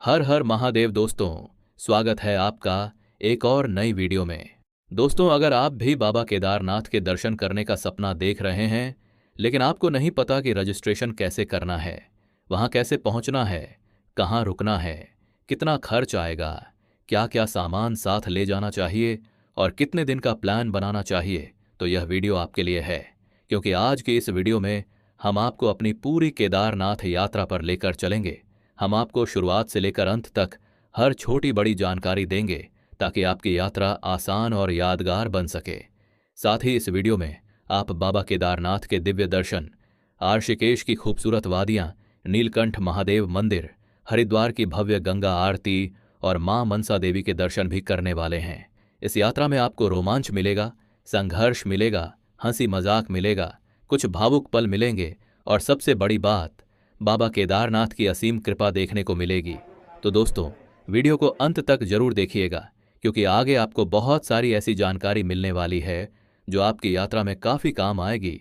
हर हर महादेव दोस्तों, स्वागत है आपका एक और नई वीडियो में। दोस्तों, अगर आप भी बाबा केदारनाथ के दर्शन करने का सपना देख रहे हैं, लेकिन आपको नहीं पता कि रजिस्ट्रेशन कैसे करना है, वहां कैसे पहुंचना है, कहां रुकना है, कितना खर्च आएगा, क्या क्या सामान साथ ले जाना चाहिए और कितने दिन का प्लान बनाना चाहिए, तो यह वीडियो आपके लिए है। क्योंकि आज की इस वीडियो में हम आपको अपनी पूरी केदारनाथ यात्रा पर लेकर चलेंगे। हम आपको शुरुआत से लेकर अंत तक हर छोटी बड़ी जानकारी देंगे ताकि आपकी यात्रा आसान और यादगार बन सके। साथ ही इस वीडियो में आप बाबा केदारनाथ के दिव्य दर्शन, ऋषिकेश की खूबसूरत वादियां, नीलकंठ महादेव मंदिर, हरिद्वार की भव्य गंगा आरती और मां मनसा देवी के दर्शन भी करने वाले हैं। इस यात्रा में आपको रोमांच मिलेगा, संघर्ष मिलेगा, हंसी मजाक मिलेगा, कुछ भावुक पल मिलेंगे और सबसे बड़ी बात, बाबा केदारनाथ की असीम कृपा देखने को मिलेगी। तो दोस्तों, वीडियो को अंत तक जरूर देखिएगा, क्योंकि आगे आपको बहुत सारी ऐसी जानकारी मिलने वाली है जो आपकी यात्रा में काफी काम आएगी।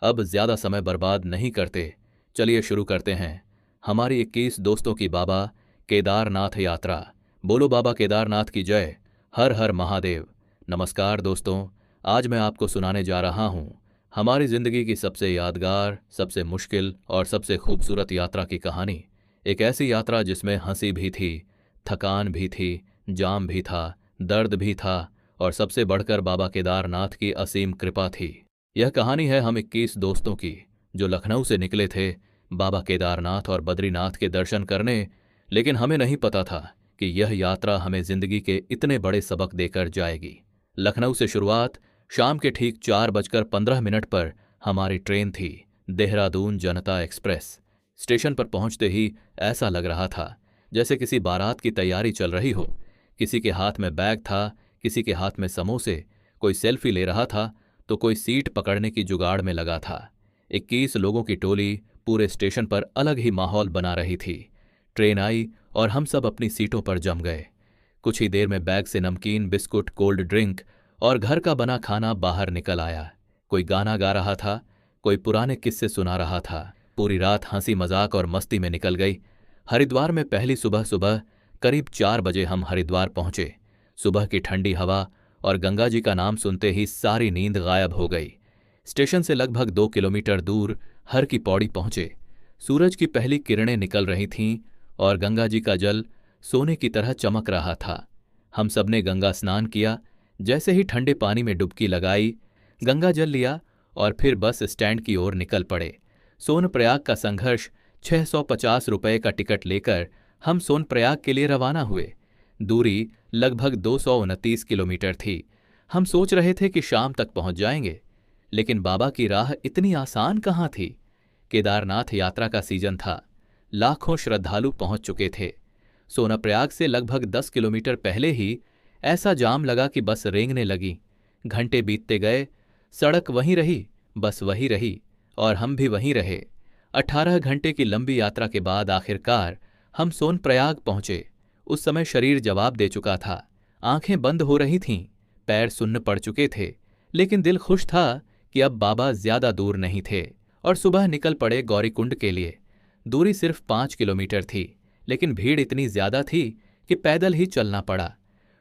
अब ज्यादा समय बर्बाद नहीं करते, चलिए शुरू करते हैं हमारी 21 दोस्तों की बाबा केदारनाथ यात्रा। बोलो बाबा केदारनाथ की जय। हर हर महादेव। नमस्कार दोस्तों, आज मैं आपको सुनाने जा रहा हूं हमारी जिंदगी की सबसे यादगार, सबसे मुश्किल और सबसे खूबसूरत यात्रा की कहानी। एक ऐसी यात्रा जिसमें हंसी भी थी, थकान भी थी, जाम भी था, दर्द भी था और सबसे बढ़कर बाबा केदारनाथ की असीम कृपा थी। यह कहानी है हम 21 दोस्तों की, जो लखनऊ से निकले थे बाबा केदारनाथ और बद्रीनाथ के दर्शन करने। लेकिन हमें नहीं पता था कि यह यात्रा हमें जिंदगी के इतने बड़े सबक देकर जाएगी। लखनऊ से शुरुआत शाम के ठीक 4:15 पर हमारी ट्रेन थी, देहरादून जनता एक्सप्रेस। स्टेशन पर पहुंचते ही ऐसा लग रहा था जैसे किसी बारात की तैयारी चल रही हो। किसी के हाथ में बैग था, किसी के हाथ में समोसे, कोई सेल्फी ले रहा था तो कोई सीट पकड़ने की जुगाड़ में लगा था। 21 लोगों की टोली पूरे स्टेशन पर अलग ही माहौल बना रही थी। ट्रेन आई और हम सब अपनी सीटों पर जम गए। कुछ ही देर में बैग से नमकीन, बिस्कुट, कोल्ड ड्रिंक और घर का बना खाना बाहर निकल आया। कोई गाना गा रहा था, कोई पुराने किस्से सुना रहा था। पूरी रात हंसी मजाक और मस्ती में निकल गई। हरिद्वार में पहली सुबह सुबह करीब 4 बजे हम हरिद्वार पहुंचे। सुबह की ठंडी हवा और गंगा जी का नाम सुनते ही सारी नींद गायब हो गई। स्टेशन से लगभग 2 किलोमीटर दूर हर की पौड़ी पहुंचे। सूरज की पहली किरणें निकल रही थीं और गंगा जी का जल सोने की तरह चमक रहा था। हम सबने गंगा स्नान किया। जैसे ही ठंडे पानी में डुबकी लगाई, गंगा जल लिया और फिर बस स्टैंड की ओर निकल पड़े। सोनप्रयाग का संघर्ष 650 रुपये का टिकट लेकर हम सोनप्रयाग के लिए रवाना हुए। दूरी लगभग 229 किलोमीटर थी। हम सोच रहे थे कि शाम तक पहुंच जाएंगे, लेकिन बाबा की राह इतनी आसान कहाँ थी। केदारनाथ यात्रा का सीजन था, लाखों श्रद्धालु पहुंच चुके थे। सोनप्रयाग से लगभग 10 किलोमीटर पहले ही ऐसा जाम लगा कि बस रेंगने लगी। घंटे बीतते गए, सड़क वहीं रही, बस वही रही और हम भी वहीं रहे। 18 घंटे की लंबी यात्रा के बाद आखिरकार हम सोनप्रयाग पहुंचे। उस समय शरीर जवाब दे चुका था, आंखें बंद हो रही थीं, पैर सुन्न पड़ चुके थे, लेकिन दिल खुश था कि अब बाबा ज्यादा दूर नहीं थे और सुबह निकल पड़े गौरीकुंड के लिए। दूरी सिर्फ 5 किलोमीटर थी, लेकिन भीड़ इतनी ज्यादा थी कि पैदल ही चलना पड़ा।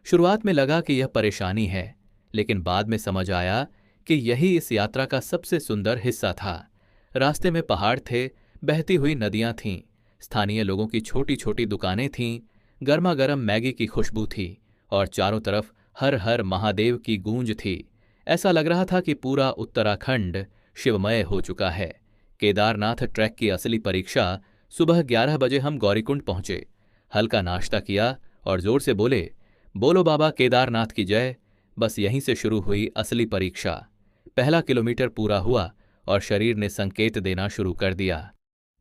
शुरुआत में लगा कि यह परेशानी है, लेकिन बाद में समझ आया कि यही इस यात्रा का सबसे सुंदर हिस्सा था। रास्ते में पहाड़ थे, बहती हुई नदियां थीं, स्थानीय लोगों की छोटी छोटी दुकानें थीं, गर्मा गर्म मैगी की खुशबू थी और चारों तरफ हर हर महादेव की गूंज थी। ऐसा लग रहा था कि पूरा उत्तराखंड शिवमय हो चुका है। केदारनाथ ट्रैक की असली परीक्षा सुबह 11 बजे हम गौरीकुंड पहुंचे। हल्का नाश्ता किया और जोर से बोले, बोलो बाबा केदारनाथ की जय। बस यहीं से शुरू हुई असली परीक्षा। पहला किलोमीटर पूरा हुआ और शरीर ने संकेत देना शुरू कर दिया,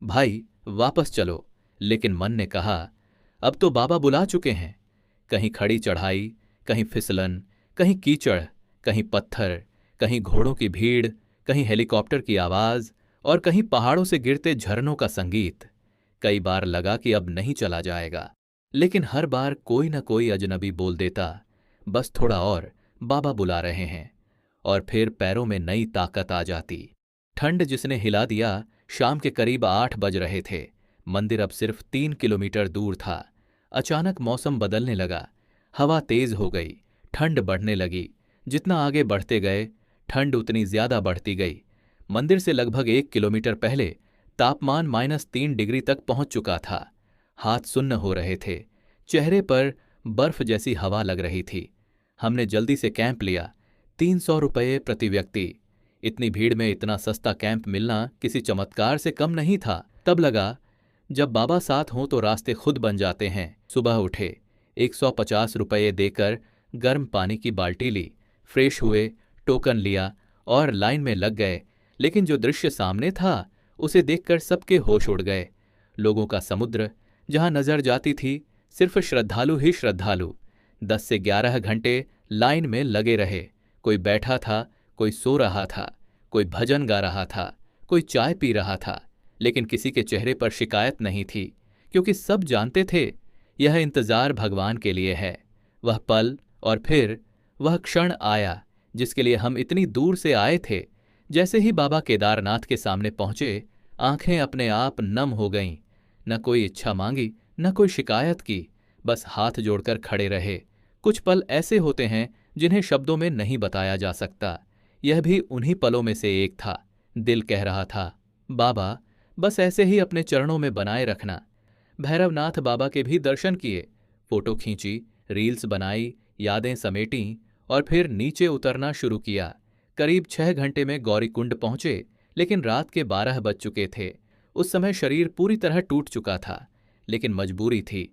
भाई वापस चलो। लेकिन मन ने कहा, अब तो बाबा बुला चुके हैं। कहीं खड़ी चढ़ाई, कहीं फिसलन, कहीं कीचड़, कहीं पत्थर, कहीं घोड़ों की भीड़, कहीं हेलीकॉप्टर की आवाज और कहीं पहाड़ों से गिरते झरनों का संगीत। कई बार लगा कि अब नहीं चला जाएगा, लेकिन हर बार कोई न कोई अजनबी बोल देता, बस थोड़ा और, बाबा बुला रहे हैं। और फिर पैरों में नई ताकत आ जाती। ठंड जिसने हिला दिया। शाम के करीब 8 बज रहे थे। मंदिर अब सिर्फ 3 किलोमीटर दूर था। अचानक मौसम बदलने लगा। हवा तेज हो गई, ठंड बढ़ने लगी। जितना आगे बढ़ते गए ठंड उतनी ज्यादा बढ़ती गई। मंदिर से लगभग 1 किलोमीटर पहले तापमान -3 डिग्री तक पहुंच चुका था। हाथ सुन्न हो रहे थे, चेहरे पर बर्फ जैसी हवा लग रही थी। हमने जल्दी से कैंप लिया। 300 रुपये प्रति व्यक्ति। इतनी भीड़ में इतना सस्ता कैंप मिलना किसी चमत्कार से कम नहीं था। तब लगा जब बाबा साथ हों तो रास्ते खुद बन जाते हैं। सुबह उठे, 150 रुपये देकर गर्म पानी की बाल्टी ली, फ्रेश हुए, टोकन लिया और लाइन में लग गए। लेकिन जो दृश्य सामने था उसे देखकर सबके होश उड़ गए। लोगों का समुद्र, जहां नजर जाती थी सिर्फ श्रद्धालु ही श्रद्धालु। 10 से 11 घंटे लाइन में लगे रहे। कोई बैठा था, कोई सो रहा था, कोई भजन गा रहा था, कोई चाय पी रहा था, लेकिन किसी के चेहरे पर शिकायत नहीं थी, क्योंकि सब जानते थे यह इंतजार भगवान के लिए है। वह पल और फिर वह क्षण आया जिसके लिए हम इतनी दूर से आए थे। जैसे ही बाबा केदारनाथ के सामने पहुंचे, आंखें अपने आप नम हो गईं। न कोई इच्छा मांगी, न कोई शिकायत की, बस हाथ जोड़कर खड़े रहे। कुछ पल ऐसे होते हैं जिन्हें शब्दों में नहीं बताया जा सकता। यह भी उन्हीं पलों में से एक था। दिल कह रहा था, बाबा बस ऐसे ही अपने चरणों में बनाए रखना। भैरवनाथ बाबा के भी दर्शन किए, फोटो खींची, रील्स बनाई, यादें समेटी और फिर नीचे उतरना शुरू किया। करीब 6 घंटे में गौरीकुंड पहुंचे, लेकिन रात के 12 बज चुके थे। उस समय शरीर पूरी तरह टूट चुका था, लेकिन मजबूरी थी।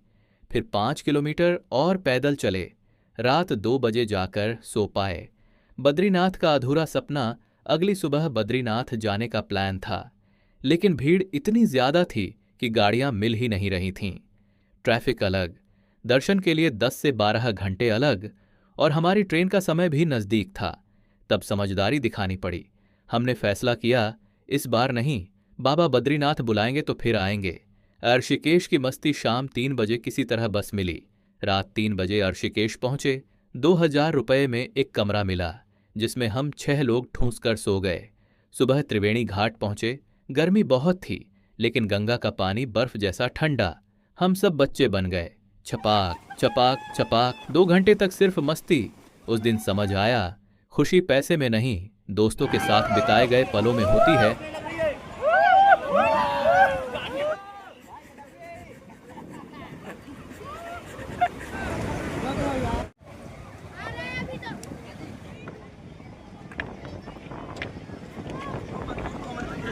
फिर 5 किलोमीटर और पैदल चले। रात 2 बजे जाकर सो पाए। बद्रीनाथ का अधूरा सपना अगली सुबह बद्रीनाथ जाने का प्लान था, लेकिन भीड़ इतनी ज्यादा थी कि गाड़ियां मिल ही नहीं रही थीं। ट्रैफिक अलग, दर्शन के लिए 10 से 12 घंटे अलग, और हमारी ट्रेन का समय भी नजदीक था। तब समझदारी दिखानी पड़ी। हमने फैसला किया, इस बार नहीं, बाबा बद्रीनाथ बुलाएंगे तो फिर आएंगे। ऋषिकेश की मस्ती शाम 3 बजे किसी तरह बस मिली। रात 3 बजे ऋषिकेश पहुंचे। 2000 रुपये में एक कमरा मिला, जिसमें हम 6 लोग ठूंस कर सो गए। सुबह त्रिवेणी घाट पहुंचे। गर्मी बहुत थी, लेकिन गंगा का पानी बर्फ जैसा ठंडा। हम सब बच्चे बन गए। छपाक छपाक छपाक 2 घंटे तक सिर्फ मस्ती। उस दिन समझ आया, खुशी पैसे में नहीं, दोस्तों के साथ बिताए गए पलों में होती है।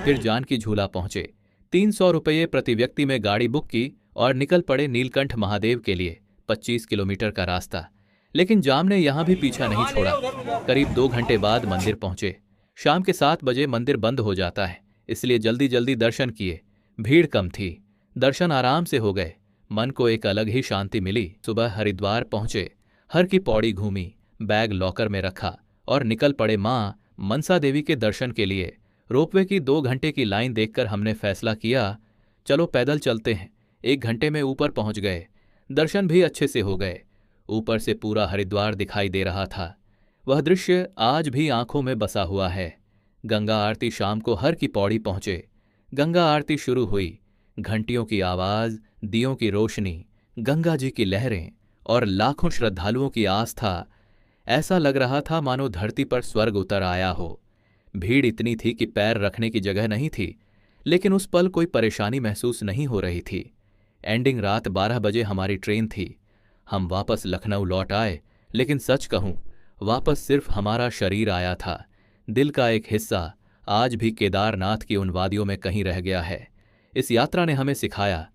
फिर जानकी झूला पहुंचे। 300 रुपये प्रति व्यक्ति में गाड़ी बुक की और निकल पड़े नीलकंठ महादेव के लिए। 25 किलोमीटर का रास्ता, लेकिन जाम ने यहां भी पीछा नहीं छोड़ा। करीब 2 घंटे बाद मंदिर पहुंचे। शाम के 7 बजे मंदिर बंद हो जाता है, इसलिए जल्दी जल्दी दर्शन किए। भीड़ कम थी, दर्शन आराम से हो गए। मन को एक अलग ही शांति मिली। सुबह हरिद्वार पहुंचे। हर की पौड़ी घूमी, बैग लॉकर में रखा और निकल पड़े मां मनसा देवी के दर्शन के लिए। रोपवे की 2 घंटे की लाइन देखकर हमने फैसला किया, चलो पैदल चलते हैं। 1 घंटे में ऊपर पहुंच गए। दर्शन भी अच्छे से हो गए। ऊपर से पूरा हरिद्वार दिखाई दे रहा था। वह दृश्य आज भी आंखों में बसा हुआ है। गंगा आरती शाम को हर की पौड़ी पहुंचे। गंगा आरती शुरू हुई। घंटियों की आवाज, दियों की रोशनी, गंगा जी की लहरें और लाखों श्रद्धालुओं की आस्था। ऐसा लग रहा था मानो धरती पर स्वर्ग उतर आया हो। भीड़ इतनी थी कि पैर रखने की जगह नहीं थी, लेकिन उस पल कोई परेशानी महसूस नहीं हो रही थी। एंडिंग रात 12 बजे हमारी ट्रेन थी। हम वापस लखनऊ लौट आए, लेकिन सच कहूं, वापस सिर्फ हमारा शरीर आया था। दिल का एक हिस्सा आज भी केदारनाथ की उन वादियों में कहीं रह गया है। इस यात्रा ने हमें सिखाया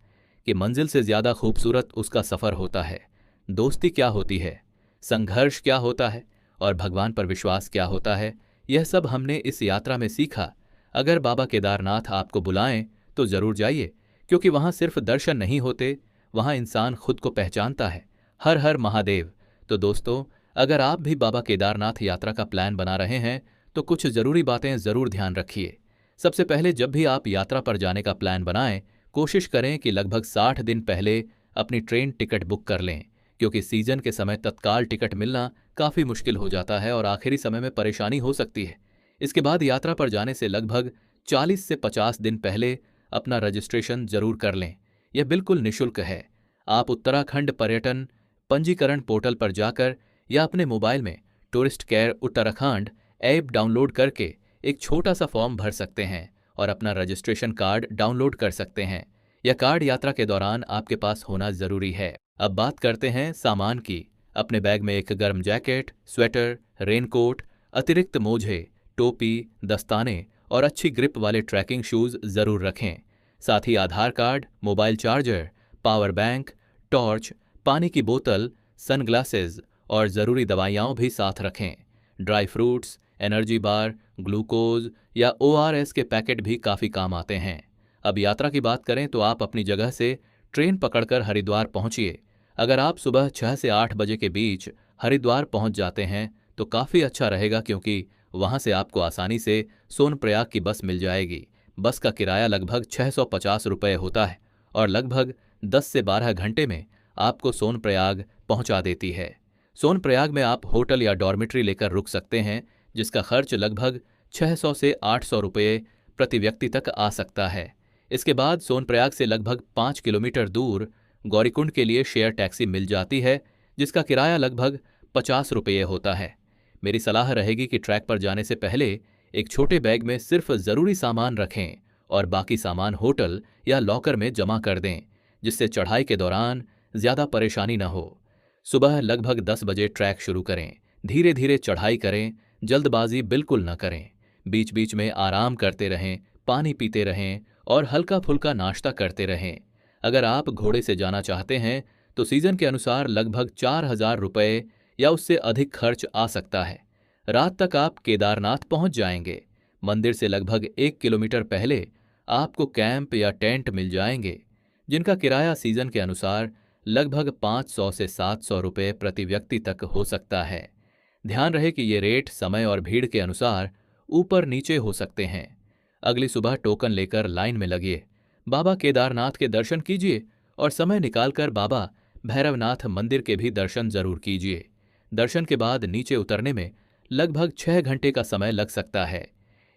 कि मंजिल से ज्यादा खूबसूरत उसका सफर होता है। दोस्ती क्या होती है, संघर्ष क्या होता है और भगवान पर विश्वास क्या होता है, यह सब हमने इस यात्रा में सीखा। अगर बाबा केदारनाथ आपको बुलाएं तो जरूर जाइए, क्योंकि वहां सिर्फ दर्शन नहीं होते, वहां इंसान खुद को पहचानता है। हर हर महादेव। तो दोस्तों, अगर आप भी बाबा केदारनाथ यात्रा का प्लान बना रहे हैं तो कुछ जरूरी बातें जरूर ध्यान रखिए। सबसे पहले, जब भी आप यात्रा पर जाने का प्लान बनाएं, कोशिश करें कि लगभग 60 दिन पहले अपनी ट्रेन टिकट बुक कर लें, क्योंकि सीजन के समय तत्काल टिकट मिलना काफ़ी मुश्किल हो जाता है और आखिरी समय में परेशानी हो सकती है। इसके बाद यात्रा पर जाने से लगभग 40 से 50 दिन पहले अपना रजिस्ट्रेशन जरूर कर लें। यह बिल्कुल निःशुल्क है। आप उत्तराखंड पर्यटन पंजीकरण पोर्टल पर जाकर या अपने मोबाइल में tourist care Uttarakhand app download करके एक छोटा सा फॉर्म भर सकते हैं और अपना रजिस्ट्रेशन कार्ड डाउनलोड कर सकते हैं। यह कार्ड यात्रा के दौरान आपके पास होना जरूरी है। अब बात करते हैं सामान की। अपने बैग में एक गर्म जैकेट, स्वेटर, रेनकोट, अतिरिक्त मोजे, टोपी, दस्ताने और अच्छी ग्रिप वाले ट्रैकिंग शूज जरूर रखें। साथ ही Aadhaar card, mobile charger, power bank, torch, पानी की बोतल, सनग्लासेस और ज़रूरी दवाइयाँ भी साथ रखें। Dry fruits, energy bar, glucose या ORS के पैकेट भी काफ़ी काम आते हैं। अब यात्रा की बात करें तो आप अपनी जगह से ट्रेन पकड़कर हरिद्वार पहुंचिए। अगर आप सुबह 6 से 8 बजे के बीच हरिद्वार पहुंच जाते हैं तो काफ़ी अच्छा रहेगा, क्योंकि वहां से आपको आसानी से सोनप्रयाग की बस मिल जाएगी। बस का किराया लगभग 650 रुपये होता है और लगभग 10 से 12 घंटे में आपको सोनप्रयाग पहुंचा देती है। सोनप्रयाग में आप होटल या डॉर्मिट्री लेकर रुक सकते हैं, जिसका खर्च लगभग 600 से 800 रुपये प्रति व्यक्ति तक आ सकता है। इसके बाद सोनप्रयाग से लगभग 5 किलोमीटर दूर गौरीकुंड के लिए शेयर टैक्सी मिल जाती है, जिसका किराया लगभग 50 रुपये होता है। मेरी सलाह रहेगी कि ट्रैक पर जाने से पहले एक छोटे बैग में सिर्फ ज़रूरी सामान रखें और बाकी सामान होटल या लॉकर में जमा कर दें, जिससे चढ़ाई के दौरान ज़्यादा परेशानी न हो। सुबह लगभग 10 बजे ट्रैक शुरू करें। धीरे धीरे चढ़ाई करें, जल्दबाजी बिल्कुल न करें। बीच बीच में आराम करते रहें, पानी पीते रहें और हल्का फुल्का नाश्ता करते रहें। अगर आप घोड़े से जाना चाहते हैं तो सीजन के अनुसार लगभग 4000 रुपये या उससे अधिक खर्च आ सकता है। रात तक आप केदारनाथ पहुंच जाएंगे। मंदिर से लगभग 1 किलोमीटर पहले आपको कैंप या टेंट मिल जाएंगे, जिनका किराया सीजन के अनुसार लगभग 500 से 700 रुपये प्रति व्यक्ति तक हो सकता है। ध्यान रहे कि ये रेट समय और भीड़ के अनुसार ऊपर नीचे हो सकते हैं। अगली सुबह टोकन लेकर लाइन में लगिए, बाबा केदारनाथ के दर्शन कीजिए और समय निकालकर बाबा भैरवनाथ मंदिर के भी दर्शन जरूर कीजिए। दर्शन के बाद नीचे उतरने में लगभग 6 घंटे का समय लग सकता है।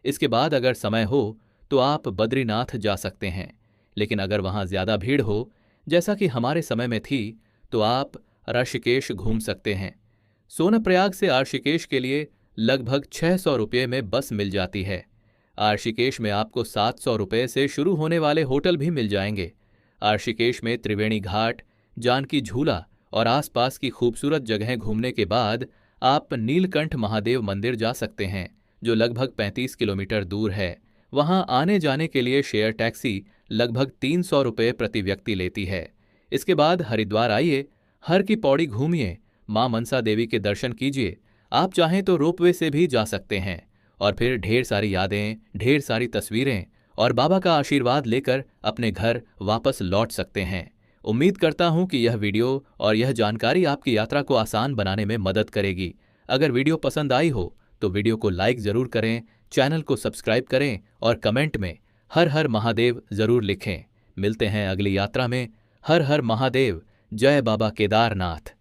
इसके बाद अगर समय हो तो आप बद्रीनाथ जा सकते हैं, लेकिन अगर वहाँ ज़्यादा भीड़ हो, जैसा कि हमारे समय में थी, तो आप ऋषिकेश घूम सकते हैं। सोनप्रयाग से ऋषिकेश के लिए लगभग 600 रुपये में बस मिल जाती है। ऋषिकेश में आपको 700 रुपये से शुरू होने वाले होटल भी मिल जाएंगे। ऋषिकेश में त्रिवेणी घाट, जानकी झूला और आसपास की खूबसूरत जगहें घूमने के बाद आप नीलकंठ महादेव मंदिर जा सकते हैं, जो लगभग 35 किलोमीटर दूर है। वहां आने जाने के लिए शेयर टैक्सी लगभग 300 रुपये प्रति व्यक्ति लेती है। इसके बाद हरिद्वार आइए, हर की पौड़ी घूमिए, मां मनसा देवी के दर्शन कीजिए। आप चाहें तो रोपवे से भी जा सकते हैं और फिर ढेर सारी यादें, ढेर सारी तस्वीरें और बाबा का आशीर्वाद लेकर अपने घर वापस लौट सकते हैं। उम्मीद करता हूं कि यह वीडियो और यह जानकारी आपकी यात्रा को आसान बनाने में मदद करेगी। अगर वीडियो पसंद आई हो तो वीडियो को लाइक ज़रूर करें, चैनल को सब्सक्राइब करें और कमेंट में हर हर महादेव ज़रूर लिखें। मिलते हैं अगली यात्रा में। हर हर महादेव। जय बाबा केदारनाथ।